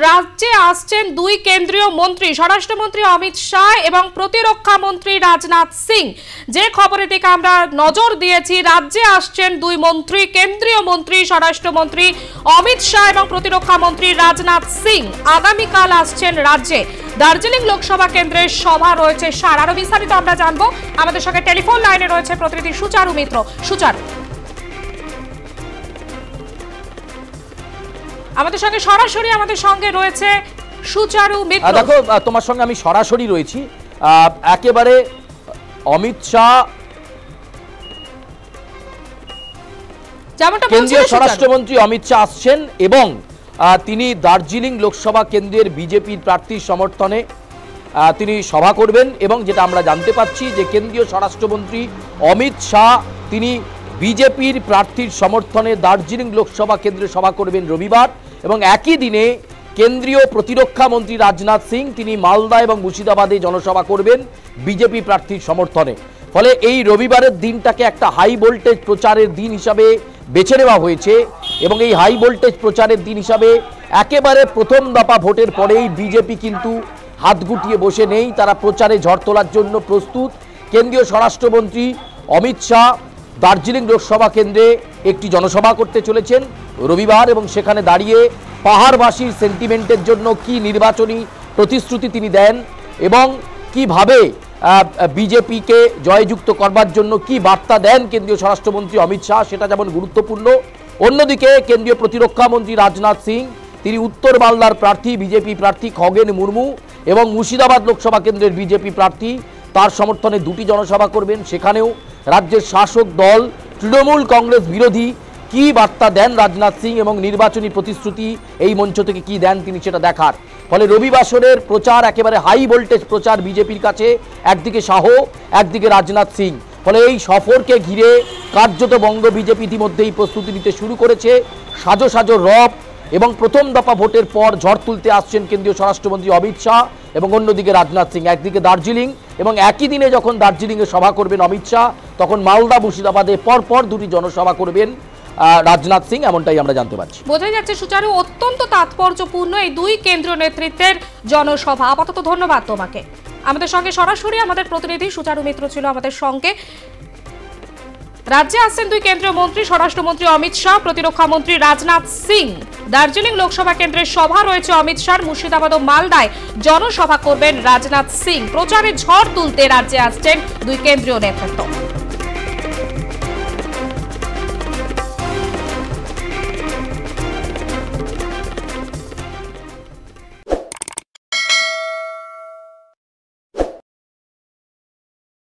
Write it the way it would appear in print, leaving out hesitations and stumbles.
রাজ্যে আসছেন দুই কেন্দ্রীয় মন্ত্রী, স্বরাষ্ট্রমন্ত্রী অমিত শাহ এবং প্রতিরক্ষা মন্ত্রী রাজনাথ সিং। যে খবরের দিকে আমরা নজর দিয়েছি, রাজ্যে আসছেন দুই মন্ত্রী, কেন্দ্রীয় মন্ত্রী স্বরাষ্ট্রমন্ত্রী অমিত শাহ এবং প্রতিরক্ষা মন্ত্রী রাজনাথ সিং আগামীকাল আসছেন রাজ্যে। দার্জিলিং লোকসভা কেন্দ্রের সভা রয়েছে। আরো বিস্তারিত আমরা জানবো। আমাদের সঙ্গে টেলিফোন লাইনে রয়েছে প্রতিনিধি সুচারু মিত্র। সুচারু, আমাদের সঙ্গে সরাসরি রয়েছে সুচারু মিত্র। দেখো, তোমার সঙ্গে আমি সরাসরি রয়েছি। একেবারে অমিত শাহ, কেন্দ্রীয় স্বরাষ্ট্রমন্ত্রী অমিত শাহ আসছেন এবং তিনি দার্জিলিং লোকসভা কেন্দ্রের বিজেপির প্রার্থীর সমর্থনে তিনি সভা করবেন। এবং যেটা আমরা জানতে পাচ্ছি যে কেন্দ্রীয় স্বরাষ্ট্রমন্ত্রী অমিত শাহ তিনি বিজেপির প্রার্থীর সমর্থনে দার্জিলিং লোকসভা কেন্দ্রে সভা করবেন রবিবার। এবং একই দিনে কেন্দ্রীয় প্রতিরক্ষা মন্ত্রী রাজনাথ সিং তিনি মালদা এবং মুর্শিদাবাদে জনসভা করবেন বিজেপি প্রার্থীর সমর্থনে। ফলে এই রবিবারের দিনটাকে একটা হাই ভোল্টেজ প্রচারের দিন হিসাবে বেছে নেওয়া হয়েছে। এবং এই হাই ভোল্টেজ প্রচারের দিন হিসাবে একেবারে প্রথম দফা ভোটের পরেই বিজেপি কিন্তু হাত গুটিয়ে বসে নেই, তারা প্রচারে ঝড় তোলার জন্য প্রস্তুত। কেন্দ্রীয় স্বরাষ্ট্রমন্ত্রী অমিত শাহ দার্জিলিং লোকসভা কেন্দ্রে একটি জনসভা করতে চলেছেন রবিবার এবং সেখানে দাঁড়িয়ে পাহাড়বাসীর সেন্টিমেন্টের জন্য কি নির্বাচনী প্রতিশ্রুতি তিনি দেন এবং কিভাবে বিজেপিকে জয়যুক্ত করবার জন্য কি বার্তা দেন কেন্দ্রীয় স্বরাষ্ট্রমন্ত্রী অমিত শাহ, সেটা যেমন গুরুত্বপূর্ণ। অন্যদিকে কেন্দ্রীয় প্রতিরক্ষা মন্ত্রী রাজনাথ সিং তিনি উত্তর মালদার প্রার্থী বিজেপি প্রার্থী খগেন মুর্মু এবং মুর্শিদাবাদ লোকসভা কেন্দ্রের বিজেপি প্রার্থী তার সমর্থনে দুটি জনসভা করবেন। সেখানেও রাজ্যের শাসক দল তৃণমূল কংগ্রেস বিরোধী কি বার্তা দেন রাজনাথ সিং এবং নির্বাচনী প্রতিশ্রুতি এই মঞ্চ থেকে কি দেন তিনি সেটা দেখার। ফলে রবিবাসরের প্রচার একেবারে হাই ভোল্টেজ প্রচার বিজেপির কাছে, একদিকে শাহ একদিকে রাজনাথ সিং। ফলে এই সফরকে ঘিরে কার্যত বঙ্গ বিজেপি ইতিমধ্যেই প্রস্তুতি নিতে শুরু করেছে। সাজো সাজো রব এবং প্রথম দফা ভোটের পর ঝড় তুলতে আসছেন কেন্দ্রীয় স্বরাষ্ট্রমন্ত্রী অমিত শাহ এবং অন্যদিকে রাজনাথ সিং। একদিকে দার্জিলিং এবং একই দিনে যখন দার্জিলিংয়ে সভা করবেন অমিত শাহ, তখন মালদা মুর্শিদাবাদে পরপর দুটি জনসভা করবেন রাজনাথ সিং, এমনটাই আমরা জানতে পারছি। বোঝা যাচ্ছে সুচারু, অত্যন্ত তাৎপর্যপূর্ণ এই দুই কেন্দ্রীয় নেতৃত্বের জনসভা। আপাতত ধন্যবাদ তোমাকে। আমাদের সঙ্গে সরাসরি আমাদের প্রতিনিধি সুচারু মিত্র ছিল আমাদের সঙ্গে। রাজ্যে আসছেন দুই কেন্দ্রীয় মন্ত্রী, স্বরাষ্ট্রমন্ত্রী অমিত শাহ, প্রতিরক্ষা মন্ত্রী রাজনাথ সিং। দার্জিলিং লোকসভা কেন্দ্রের সভা রয়েছে অমিত শাহ। মুর্শিদাবাদ ও মালদায় জনসভা করবেন রাজনাথ সিং। প্রচারে ঝড় তুলতে রাজ্যে আসছেন দুই কেন্দ্রীয় নেতৃত্ব।